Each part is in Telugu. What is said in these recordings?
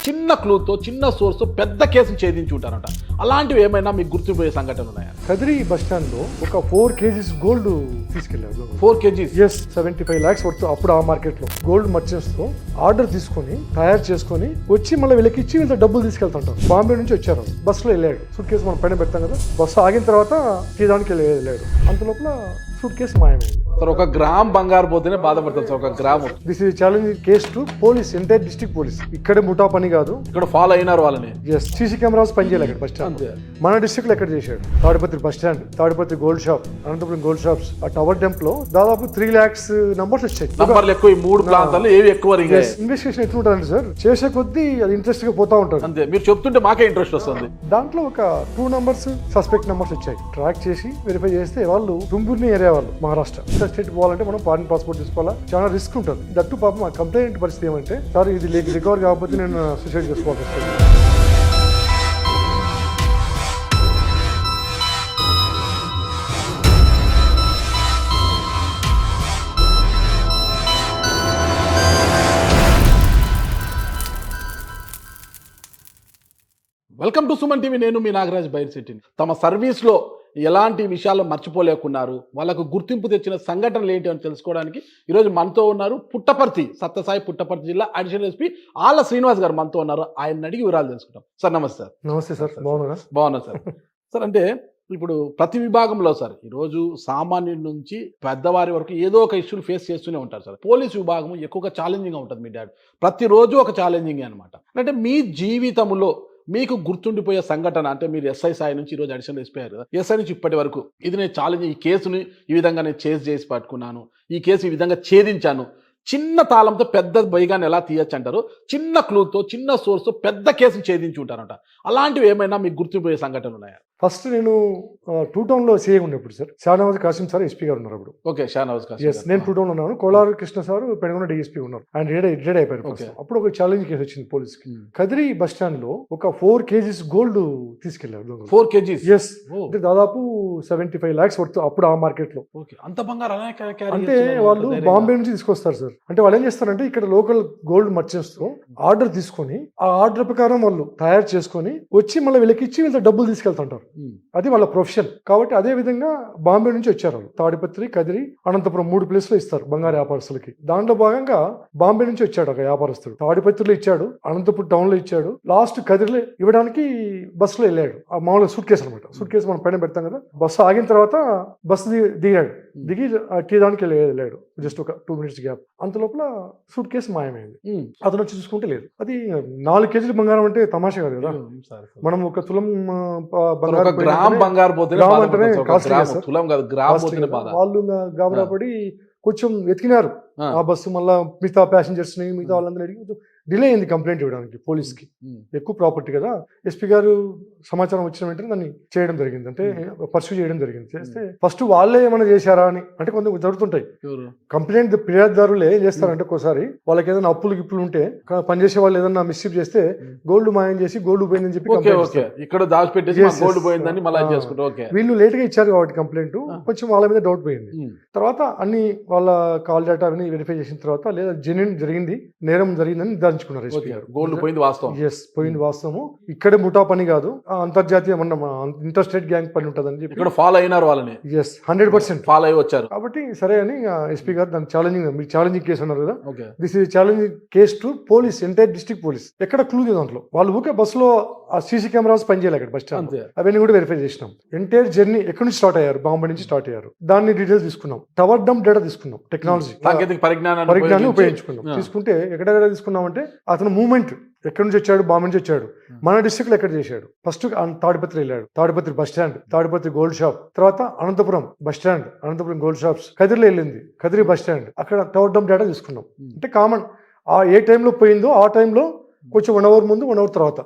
చిన్న క్లూతో చిన్న సోర్స్ పెద్ద కేసును ఛేదించి ఉంటారంట. అలాంటివి ఏమైనా మీకు గుర్తుపోయే సంఘటనలు ఉన్నాయా? కదిరి బస్ స్టాండ్ లో ఒక 4 kgs గోల్డ్ తీసుకెళ్లారు. 4 kgs? Yes, 75 lakhs worth. అప్పుడు ఆ మార్కెట్ లో గోల్డ్ మర్చెంట్స్ తో ఆర్డర్ తీసుకొని తయారు చేసుకొని వచ్చి మళ్ళీ వీళ్ళకి ఇచ్చి వీళ్ళతో డబ్బులు తీసుకెళ్తుంటారు. బాంబే నుంచి వచ్చారు, బస్ లో వెళ్ళాడు. సూట్ కేసు మనం పైన పెడతాం కదా, బస్సు ఆగిన తర్వాత తీయడానికి వెళ్ళాడు. అంత లోపల సూట్ కేసు మాయమైంది. సార్, 1 గ్రామ్ బంగారు పోతేనే బాధపడతారు sir. 1 gram. This is challenging case to police, entire district police. ఇక్కడే ముఠా పని కాదు, ఇక్కడ ఫాలో అయినారు వాళ్ళని. ఎస్, సీసీ కెమెరాస్ పనిచేయాలి అక్కడ బస్ స్టాండ్. మన డిస్ట్రిక్ట్ లో ఎక్కడ చేశాడు? Tadipatri bus stand, Tadipatri gold shop, Anantapuram gold shops, ఆ టవర్ టెంప్ లో దాదాపు 3 lakhs నంబర్స్ వచ్చాయి. నంబర్లు ఎక్కువ, ఈ 3 ప్రాంతాల్లో ఏవి ఎక్కువ? ఇన్వెస్టిగేషన్ ఎట్లుంటుందంటే సార్, చేసే కొద్దీ అది ఇంట్రెస్ట్ గా పోతా ఉంటుంది. అంతే, మీరు చెప్తుంటే మాకే ఇంట్రెస్ట్ వస్తుంది. దాంట్లో ఒక 2 numbers సస్పెక్ట్ నెంబర్స్ వచ్చాయి. ట్రాక్ చేసి వెరిఫై చేస్తే వాళ్ళు తుంబుర్ని ఏరియా వాళ్ళు, మహారాష్ట్ర స్టేట్ పోవాలంటే మనం ఫారిన్ పాస్పోర్ట్ తీసుకోవాలా, చాలా రిస్క్ ఉంటుంది. దట్టు పాపం ఆ కంప్లైంట్ పరిస్థితి ఏమంటే, సార్ ఇది రికవర్ కాకపోతే నేను సూసైడ్ చేసుకోవాల్సి వస్తుంది. Welcome to Suman TV. నేను మీ నాగరాజ్ బైర్సిటీని. తమ సర్వీస్లో ఎలాంటి విషయాలు మర్చిపోలేకున్నారు, వాళ్ళకు గుర్తింపు తెచ్చిన సంఘటనలు ఏంటి అని తెలుసుకోవడానికి ఈరోజు మనతో ఉన్నారు పుట్టపర్తి, సత్యసాయి పుట్టపర్తి జిల్లా అడిషనల్ ఎస్పీ ఆళ్ళ శ్రీనివాస్ గారు మనతో ఉన్నారు. ఆయన అడిగి వివరాలు తెలుసుకుంటాం. సార్ నమస్తే. సార్ నమస్తే సార్, బాగున్నారా? బాగున్నా సార్. సార్, అంటే ఇప్పుడు ప్రతి విభాగంలో సార్ ఈరోజు సామాన్యుడి నుంచి పెద్దవారి వరకు ఏదో ఒక ఇష్యూలు ఫేస్ చేస్తూనే ఉంటారు సార్. పోలీస్ విభాగం ఎక్కువగా ఛాలెంజింగ్గా ఉంటుంది. మీ డాడ్ ప్రతిరోజు ఒక ఛాలెంజింగ్ అనమాట. అంటే మీ జీవితంలో మీకు గుర్తుండిపోయే సంఘటన, అంటే మీరు ఎస్ఐ స్థాయి నుంచి ఈరోజు అడిషనల్ ఎస్పీ అయ్యారు కదా, ఎస్ఐ నుంచి ఇప్పటి వరకు ఇది నేను ఛాలెంజ్, ఈ కేసుని ఈ విధంగా నేను చేసి పట్టుకున్నాను, ఈ కేసు ఈ విధంగా ఛేదించాను, చిన్న తాళంతో పెద్ద బైగాన్ని ఎలా తీయచ్చు అంటారు, చిన్న క్లూతో చిన్న సోర్స్ పెద్ద కేసును ఛేదించి ఉంటారంట. అలాంటివి ఏమైనా మీకు గుర్తుండిపోయే సంఘటనలు ఉన్నాయా? ఫస్ట్ నేను 2 town లో సీఏ ఉండేప్పుడు sir, Shahnawaz Kasim sir SP గారు ఉన్నారు అప్పుడు. ఓకే, షానవాజ్ కాసిం. ఎస్, నేను 2 town లో ఉన్నాను. కోలార్ కృష్ణ సార్ పెనుగొండ డిఎస్పీ ఉన్నారు. ఆయన రిటైర్డ్ అయిపోయారు. అప్పుడు ఒక ఛాలెంజ్ కేసు వచ్చింది పోలీస్ కి. కదిరి బస్ స్టాండ్ లో ఒక 4 kgs గోల్డ్ తీసుకెళ్లారు. 4 kgs? ఎస్, అంటే దాదాపు 75 lakhs వర్త్. అప్పుడు ఆ మార్కెట్ లో. అంత బంగారు అంటే వాళ్ళు బాంబే నుంచి తీసుకొస్తారు సార్. అంటే వాళ్ళు ఏం చేస్తారంటే, ఇక్కడ లోకల్ గోల్డ్ మర్చెంట్స్ తో ఆర్డర్ తీసుకొని ఆ ఆర్డర్ ప్రకారం వాళ్ళు తయారు చేసుకొని వచ్చి మళ్ళీ వీళ్ళకి ఇచ్చి వీళ్ళతో డబ్బులు తీసుకెళ్తుంటారు. అది వాళ్ళ ప్రొఫెషన్. కాబట్టి అదే విధంగా బాంబే నుంచి వచ్చారు వాళ్ళు. తాడిపత్రి, కదిరి, అనంతపురం 3 ప్లేస్లో ఇస్తారు బంగారు వ్యాపారస్తులకి. దాంట్లో భాగంగా బాంబే నుంచి వచ్చాడు ఒక వ్యాపారస్తుడు. తాడిపత్రిలో ఇచ్చాడు, అనంతపురం టౌన్ లో ఇచ్చాడు, లాస్ట్ కదిరిలో ఇవ్వడానికి బస్సులో వెళ్ళాడు. ఆ మామూలుగా సూట్ కేసు అనమాట. సూట్ కేసు మనం పైన పెడతాం కదా, బస్సు ఆగిన తర్వాత బస్సు దిగాడు. దిగి తీయడానికి వెళ్ళాడు. జస్ట్ ఒక 2 minutes గ్యాప్. అంత లోపల సూట్ కేసు మాయమైంది. అతను వచ్చి చూసుకుంటే లేదు. అది 4 kgs బంగారం అంటే తమాషా కాదు కదా. మనం 1 తులం బంగారం, వాళ్ళు గాబరా పడి కొంచెం వెతికినారు ఆ బస్సు. మళ్ళా మిగతా ప్యాసింజర్స్ ని, మిగతా వాళ్ళందరూ అడిగి డిలే అయింది కంప్లైంట్ ఇవ్వడానికి పోలీస్కి. ఎక్కువ ప్రాపర్టీ కదా. ఎస్పీ గారు సమాచారం వచ్చిన వెంటనే దాన్ని చేయడం జరిగింది, అంటే పర్సూ చేయడం జరిగింది. చేస్తే ఫస్ట్ వాళ్ళే ఏమైనా చేశారా అని, అంటే కొంత జరుగుతుంటాయి కంప్లైంట్. ఫిర్యాదుదారులు ఏం చేస్తారంటే, ఒకసారి వాళ్ళకి ఏదైనా అప్పులు గిప్పులు ఉంటే, పనిచేసే వాళ్ళు ఏదైనా మిస్షిప్ చేస్తే గోల్డ్ మాయం చేసి గోల్డ్ పోయిందని చెప్పి వీళ్ళు లేట్ గా ఇచ్చారు కాబట్టి కంప్లైంట్ కొంచెం వాళ్ళ మీద డౌట్ పోయింది. తర్వాత అన్ని వాళ్ళ కాల్ డేటా అన్ని వెరిఫై చేసిన తర్వాత, లేదా జెన్యూన్ జరిగింది, నేరం జరిగిందని నిర్ధారించుకున్నారు ఎస్పీ గారు. గోల్డ్ పోయింది వాస్తవం. ఎస్, పోయింది వాస్తవము. ఇక్కడే ముఠా పని కాదు, అంతర్జాతీయ ఇంటర్ స్టేట్ గ్యాంగ్ పని ఉంటుందని చెప్పి ఇక్కడ ఫాలో అయినారు వాళ్ళని. ఎస్, 100% ఫాలో అయ్యి వచ్చారు. కాబట్టి సరే అని ఎస్పీ గారు దాన్ని ఛాలెంజింగ్ కేసు అన్నారు కదా. This is challenging case to police, entire district police. ఎక్కడ క్లూ లేదు దాంట్లో. వాళ్ళు ఊకే బస్సులో ఆ సీసీ కెమెరాస్ పనిచేయాలి అక్కడ బస్ స్టాండ్. అవన్నీ కూడా వెరిఫై చేసినాం. ఎంటైర్ జర్నీ ఎక్కడి నుంచి స్టార్ట్ అయ్యారు, బాంబే నుంచి స్టార్ట్ అయ్యారు. దాన్ని డీటెయిల్స్ తీసుకున్నాం. టవర్ డంప్ డేటా తీసుకున్నాం. టెక్నాలజీ పరిజ్ఞానాన్ని ఉపయోగించుకున్నాం. తీసుకుంటే ఎక్కడ తీసుకున్నాం అంటే, అతను మూవ్మెంట్ ఎక్కడి నుంచి వచ్చాడు, బాంబే నుంచి వచ్చాడు, మన డిస్ట్రిక్ట్ లో ఎక్కడ చేశాడు. ఫస్ట్ తాడిపత్రి వెళ్ళాడు, Tadipatri bus stand, Tadipatri gold shop, తర్వాత Anantapuram bus stand, Anantapuram gold shops, కదిరిలో వెళ్ళింది, కదిరి బస్ స్టాండ్, అక్కడ టవర్ డంప్ డేటా తీసుకున్నాం. అంటే కామన్ ఆ ఏ టైంలో పోయిందో ఆ టైంలో కొంచెం 1 hour ముందు 1 hour తర్వాత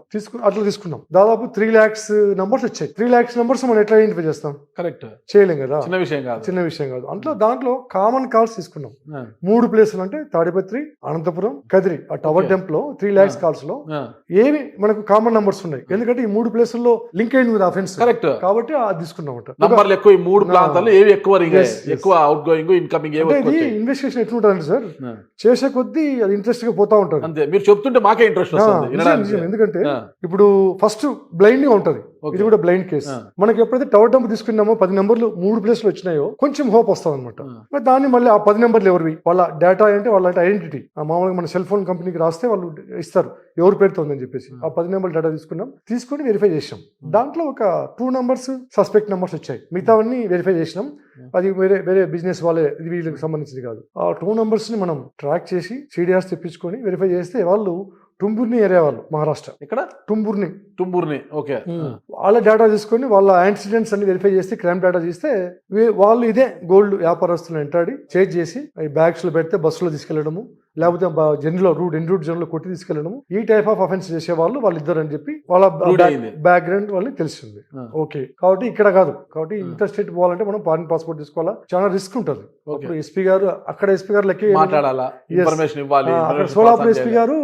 అట్లా తీసుకున్నాం. దాదాపు 3 lakhs నంబర్స్ వచ్చాయి. 3 lakhs నంబర్స్ మనం ఎట్లా ఐడెంటిఫై చేస్తాం? కరెక్ట్, చేయలేం కదా. చిన్న విషయం కాదు. దాంట్లో కామన్ కాల్స్ తీసుకున్నాం. 3 ప్లేసులు అంటే తాడిపత్రి, అనంతపురం, కదిరి. ఆ టవర్ టెంప్ లో 3 lakhs కాల్స్ లో ఏవి మనకు కామన్ నంబర్స్ ఉన్నాయి. ఎందుకంటే ఈ 3 ప్లేసుల్లో లింక్ అయింది కదా అఫెన్స్. కరెక్ట్, కాబట్టి అది తీసుకున్నాం. ఇన్వెస్టిగేషన్ ఎట్లుంటుంది సార్, చేసే కొద్దీ అది ఇంట్రెస్ట్ గా పోతా ఉంటుంది. మీరు చెప్తుంటే మాకే ఇంట్రెస్ట్ ఇన్ఫర్మేషన్ వస్తుంది వినడానికి. ఎందుకంటే ఆ, ఇప్పుడు ఫస్ట్ బ్లైండ్ గా ఉంటది, ఓకే. ఇది కూడా బ్లైండ్ కేసు. ఆ. మనకి ఎప్పుడైతే టవర్ డంప్ తీసుకున్నామో 10 నెంబర్లు 3 ప్లేస్లు వచ్చినాయో కొంచెం హోప్ వస్తుంది అనమాట. ఆ. దాన్ని మళ్ళీ ఆ 10 నెంబర్లు ఎవరివి, వాళ్ళ డేటా అంటే వాళ్ళ ఐడెంటిటీ. మామూలుగా మన సెల్ ఫోన్ కంపెనీకి రాస్తే వాళ్ళు ఇస్తారు ఎవరు పేరుతో ఉందని చెప్పేసి. ఆ 10 నెంబర్ డేటా తీసుకొని వెరిఫై చేసాం. దాంట్లో ఒక 2 నెంబర్స్ సస్పెక్ట్ నెంబర్స్ వచ్చాయి, మిగతావన్నీ వెరిఫై చేసినాం. అది వేరే వేరే బిజినెస్ వాళ్ళే, ఇది వీళ్ళకి సంబంధించింది కాదు. ఆ 2 నెంబర్స్ ని మనం ట్రాక్ చేసి సిడిఆర్స్ తెప్పించుకొని వెరిఫై చేస్తే వాళ్ళు టుంబుర్ని ఏరియా వాళ్ళు, మహారాష్ట్ర ఇక్కడ టుంబుర్ని ఓకే. వాళ్ళ డేటా తీసుకొని వాళ్ళ యాక్సిడెంట్స్ అన్ని వెరిఫై చేస్తే క్రైమ్ డేటా చేస్తే వాళ్ళు ఇదే గోల్డ్ వ్యాపారస్తులు ఎంటాడి చేజ్ చేసి ఈ బ్యాగ్స్ లో పెడితే బస్సులో తీసుకెళ్లడము, లేకపోతే జర్నీలో రూట్ జర్నీలో కొట్టి తీసుకెళ్లడము, ఈ టైప్ ఆఫ్ అఫెన్స్ చేసే వాళ్ళు ఇద్దరు అని చెప్పి వాళ్ళ బ్యాక్గ్రౌండ్ వాళ్ళకి తెలిసింది. ఓకే, కాబట్టి ఇక్కడ కాదు, కాబట్టి ఇంటర్ స్టేట్ పోవాలంటే మనం ఫారిన్ పాస్పోర్ట్ తీసుకోవాలా, చాలా రిస్క్ ఉంటుంది. అప్పుడు ఎస్పీ గారు అక్కడ ఎస్పీ గారు లెక్క మాట్లాడాలా, ఇన్ఫర్మేషన్ ఇవ్వాలి. అక్కడ సోలాపూర్ ఎస్పీ గారు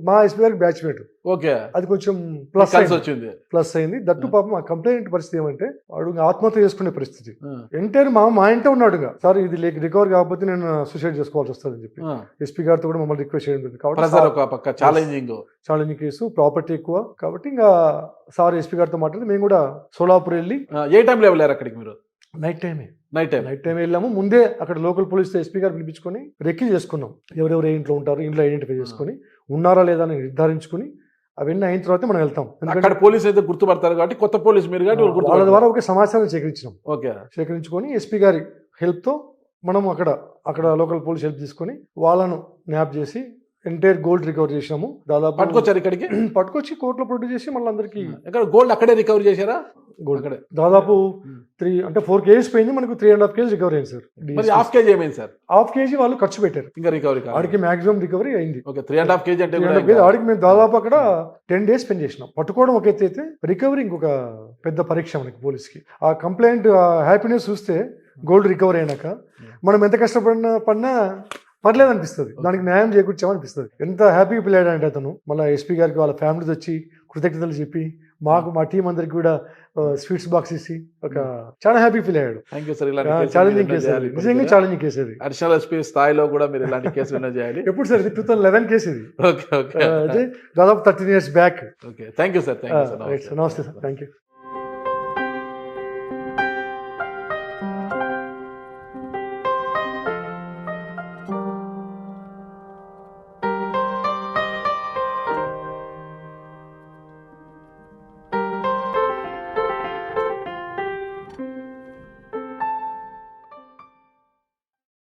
మా ఎస్పీ గారికి బ్యాచ్మేట్. ఓకే, అది కొంచెం ప్లస్ అయింది. దట్టు పాపం ఆ కంప్లైంట్ పరిస్థితి ఏమంటే వాడు ఆత్మహత్య చేసుకునే పరిస్థితి. ఎంటైర్ మా ఇంటే ఉన్నాడు సార్, ఇది రికవర్ కాకపోతే నేను సూసైడ్ చేసుకోవాల్సి వస్తుంది అని చెప్పి ఎస్పీ గారితో కూడా మమ్మల్ని రిక్వెస్ట్ చేయడం. కాబట్టి ఛాలెంజింగ్ కేసు, ప్రాపర్టీ ఎక్కువ, కాబట్టి ఇంకా సార్ ఎస్పీ గారితో మాట్లాడి మేము కూడా సోలాపూర్ వెళ్ళి. ఏ టైంలో వెళ్ళారు అక్కడికి మీరు? నైట్ టైం వెళ్ళాము. ముందే అక్కడ లోకల్ పోలీస్ ఎస్పీ గారు పిలిపించుకొని రెక్కి చేసుకున్నాం, ఎవరెవరు ఏ ఇంట్లో ఉంటారు, ఇంట్లో ఐడెంటిఫై చేసుకుని ఉన్నారా లేదా అని నిర్ధారించుకుని అవన్నీ అయిన తర్వాత మనం వెళ్తాం. ఎందుకంటే పోలీసు అయితే గుర్తుపడతారు కాబట్టి, కొత్త పోలీసు మీరు కాబట్టి వాళ్ళ ద్వారా ఒక సమాచారం సేకరించినాం. ఓకే, సేకరించుకొని ఎస్పీ గారి హెల్ప్ తో మనం అక్కడ లోకల్ పోలీస్ హెల్ప్ తీసుకొని వాళ్ళను న్యాప్ చేసి ఎంటైర్ గోల్డ్ రికవర్ చేసినాము. దాదాపు పట్టుకొచ్చారు ఇక్కడికి, పట్టుకొచ్చి కోర్టులో ప్రొడ్యూస్ చేసి మళ్ళీ అందరికి గోల్డ్ అక్కడే రికవర్ చేశారా? గోల్డ్ అక్కడే దాదాపు 4 కేజీస్ పోయింది, మనకు 3.5 కేజీ రికవరీ అయింది సార్. హాఫ్ కేజీ ఏమైంది సార్? హాఫ్ కేజీ వాళ్ళు ఖర్చు పెట్టారు, ఇంకా రికవరీ ఆడికి మాక్సిమం రికవరీ అయింది. 3.5 కేజీ అంటే ఆడికి మేము దాదాపు అక్కడ 10 days స్పెండ్ చేసినాం. పట్టుకోవడం ఒక ఎత్తు అయితే రికవరీ ఇంకొక పెద్ద పరీక్ష మనకి పోలీస్కి. ఆ కంప్లైంట్ హ్యాపీనెస్ చూస్తే గోల్డ్ రికవరీ అయినాక మనం ఎంత పడినా పర్లేదు అనిపిస్తుంది, దానికి న్యాయం చేకూర్చామనిపిస్తుంది. ఎంత హ్యాపీగా పిల్లాడు అంటే అతను. మళ్ళీ ఎస్పీ గారికి వాళ్ళ ఫ్యామిలీస్ వచ్చి కృతజ్ఞతలు చెప్పి మా టీం అందరికి కూడా స్వీట్స్ బాక్స్ ఇచ్చి చాలా హ్యాపీ ఫీల్ అయ్యాడు. ఛాలెంజింగ్ కేసు, నిజంగా ఛాలెంజింగ్ కేసు అది. అడిషనల్ ఎస్పీ స్థాయిలో కూడా మీరు ఇలాంటి కేసులు చేయాలి. ఎప్పుడు సార్? ఇది 2011 కేసు ఇది. దాదాపు 13 years back. Thank you sir. నమస్తే సార్, థ్యాంక్ యూ.